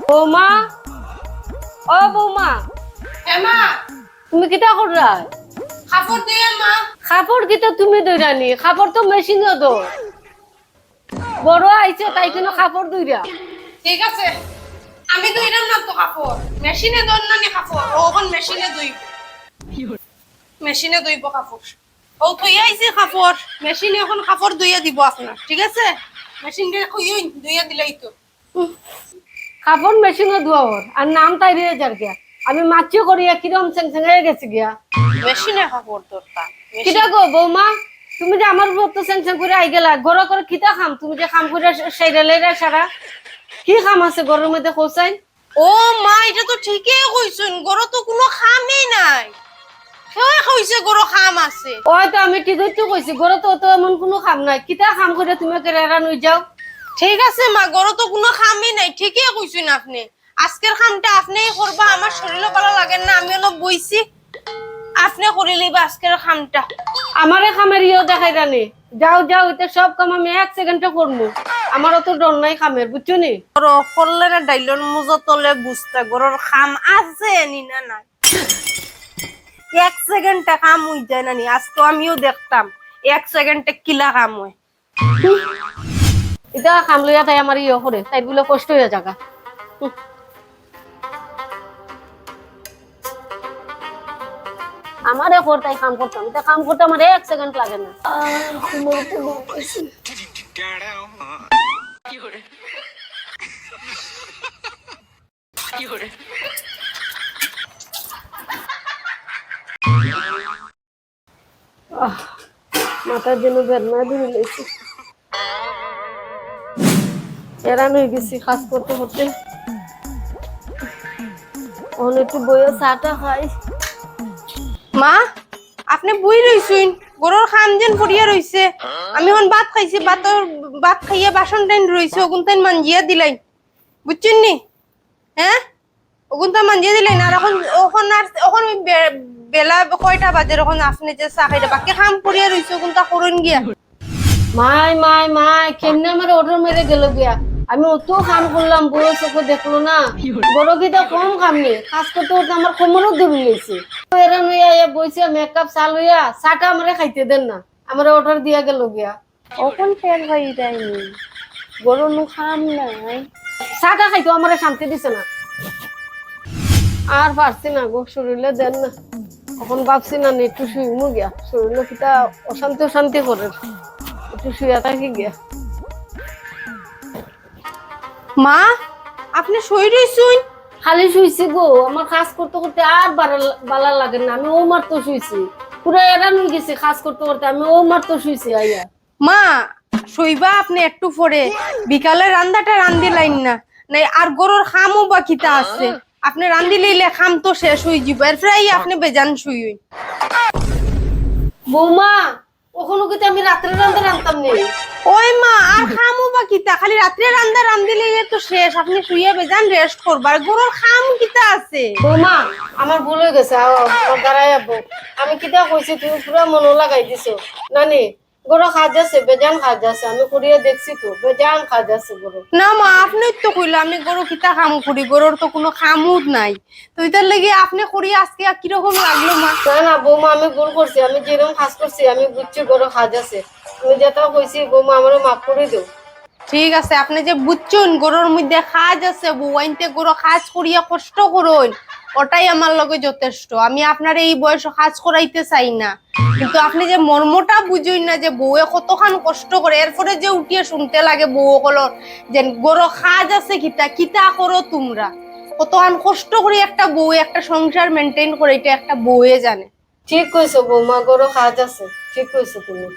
বৌমা, ও বৌমা, এমা তুমি কিতা কররা? কাপড় দিয়ে মা। কাপড় কিতা তুমি দইরানি? কাপড় তো মেশিনও দো। বড় আইছে তাই কোনো কাপড় দইরা। ঠিক আছে, আমি ধুইলাম না তো কাপড়, মেশিনে ধর না নি কাপড়, ওখন মেশিনে ধুইব। মেশিনে ধুইব কাপড়। ও থই আইছে কাপড়, মেশিনে এখন কাপড় ধুইয়া দিব আপনার, ঠিক আছে? মেশিন দিয়ে কইই ধুইয়া দিলাই তো। কাপড় মেশিনও ধোয়ার আর নাম তাই দিয়ে যার গিয়া। আমি মাছিও করিয়া কিরম সেং হয়ে গেছি গিয়া। মেশিনে কাপড় দরকার। কিটা গো বৌমা, তুমি যে আমার উপর তো সেং করে আই গেলা, গড় করে কিতা খাম? তুমি যে খাম করে সাইরা লেরা সারা কি খাম আছে গরুর মধ্যে কোসাই? ও মা, এটা তো ঠিকই কইছেন, গরো তো কোনো খামই নাই। কেউ কইছে গরো খাম আছে? ওই তো আমি ঠিকই তো কইছি, গরু তো তো এমন কোনো খাম নাই। কিতা খাম করে তুমি কেরা নই যাও? ঠিক আছে মা, গরো তো কোনো খামই নাই, ঠিকই কইছেন আপনি। আজকের খামটা আপনিই করবা, আমার শরীরও ভালো লাগে না, আমি অলপ বইছি। আপনি করে লইবা আজকের খামটা। আমারে খামের ইয়েও দেখাই জানি। যাও যাও, এটা সব কাম আমি 1 সেকেন্ডে করবো। আমারও তো ডর নাই খামের, বুঝছো নি? গরো করলে না ডাইলন মুজো তলে বুঝতে গরোর খাম আছে নি না নাই। 1 সেকেন্ডে কাম হই যায় না নি, আজ তো আমিও দেখতাম 1 সেকেন্ডে কিলা কাম হয়। এটা খাম লইয়া তাই আমার ইয়ে করে, তাই বলে কষ্ট হয়ে জায়গা। আমারে কর তাই কাম করতাম, এটা কাম করতে আমার 1 সেকেন্ড লাগে না। মাথার জন্য বেদনা ধরে লেছি, এরান হয়ে গেছি কাজ করতে করতে। একটু বইয়ে চাটা খাই। মা, আপনি বই রইছুন, গরুর খাম যেন পড়িয়া রইছে। আমি এখন ভাত খাইছি, ভাত খাইয়া বাসন টাইন রইছে, ওগুন তাইন মানজিয়া দিলাই, বুঝছেন নি? হ্যাঁ, ওগুন তো মানজিয়া দিলাই না। আর এখন বেলা কয়টা বাজে? এখন আপনি যে চা খাইটা বাকি খাম পড়িয়া রইছে, ওগুন তা করুন গিয়া। মাই মাই মাই, কেমনে আমার অর্ডার মেরে গেল গিয়া। আমি অত কাম করলাম, বড় চোখে দেখলো না। বড় গিটা কম কাম নেই, কাজ করতে করতে আমার কোমরও ধরে লেছে। এরা নইয়া বইছে, মেকআপ চা লইয়া চাটা আমারে খাইতে দেন না, আমার অর্ডার দিয়া গেল গিয়া। ওখন ফের হই যায়নি, গরুর নু খাম নাই। চাটা খাইতো আমারে শান্তি দিছে না। আর পারছি না গো, শরীরে দেন না। এখন ভাবছি না একটু শুইমু গিয়া, শরীরে কিটা অশান্তি অশান্তি করে, একটু শুয়ে থাকি গিয়া। মা, আপনি শুই রইছুন? খালি শুইছি গো, আমার কাজ করতে করতে আর বালা লাগে না। আমি ও মারতো শুইছি, পুরো এরান হয়ে গেছি কাজ করতে করতে। আমি ও মারতো শুইছি আইয়া। মা, শুইবা আপনি একটু পরে, বিকালে রান্দাটা রান্ধি লাইন না নাই। আর গরুর খামও বাকিটা আছে, আপনি রান্ধি লইলে খাম তো শেষ হয়ে যাব, এরপরে আপনি বেজান শুই। বৌমা, ওখানে কিন্তু আমি রাত্রে রান্তাম নেই। ওই মা, আর খামও বাকিটা, খালি রাত্রে রান্ধি লইলে তো শেষ, আপনি শুইয়া বেজান রেস্ট করবার। গরুর খাম কিটা আছে? বৌমা, আমার ভুল হয়ে গেছে, দাঁড়াই যাবো। আমি কিটা কইছি, তুমি পুরো মনে লাগাই দিছো। নানি, গরু খাজ আছে, বেজান খাজ আছে, আমি করিয়া দেখছি তো, বেজান খাজ আছে গরু। না মা, আপনি তো কইলো আমি গরু কিতা খাম করি, গরুর তো কোনো খামুদ নাই। তো এটার লেগে আপনি করি আজকে কিরকম লাগলো মা? না না বৌমা, আমি ভুল করছি। আমি যেরকম কাজ করছি আমি বুঝছি গরু খাজ আছে। তুমি যেটা কইছি বৌমা, আমার মাফ করে দিও। ঠিক আছে, আপনি যে বুঝছেন গরুর মধ্যে খাজ আছে, বউয়াইনতে গরু খাজ করিয়া কষ্ট করুন, ওটাই আমার লগে যথেষ্ট। আমি আপনার এই বয়সে কাজ করাইতে চাই না, কিন্তু আপনি যে মর্মটা বুঝুন না যে বউয়ে কতখান কষ্ট করে, এরপরে যে উঠিয়ে শুনতে লাগে বউ কলর যে গরু খাজ আছে, কিতা কিতা করো তোমরা, কতখান কষ্ট করে একটা বউ একটা সংসার মেনটেন করে, এটা একটা বউয়ে জানে। ঠিক কইছো বৌমা, গরু খাজ আছে, ঠিক কইছো তুমি।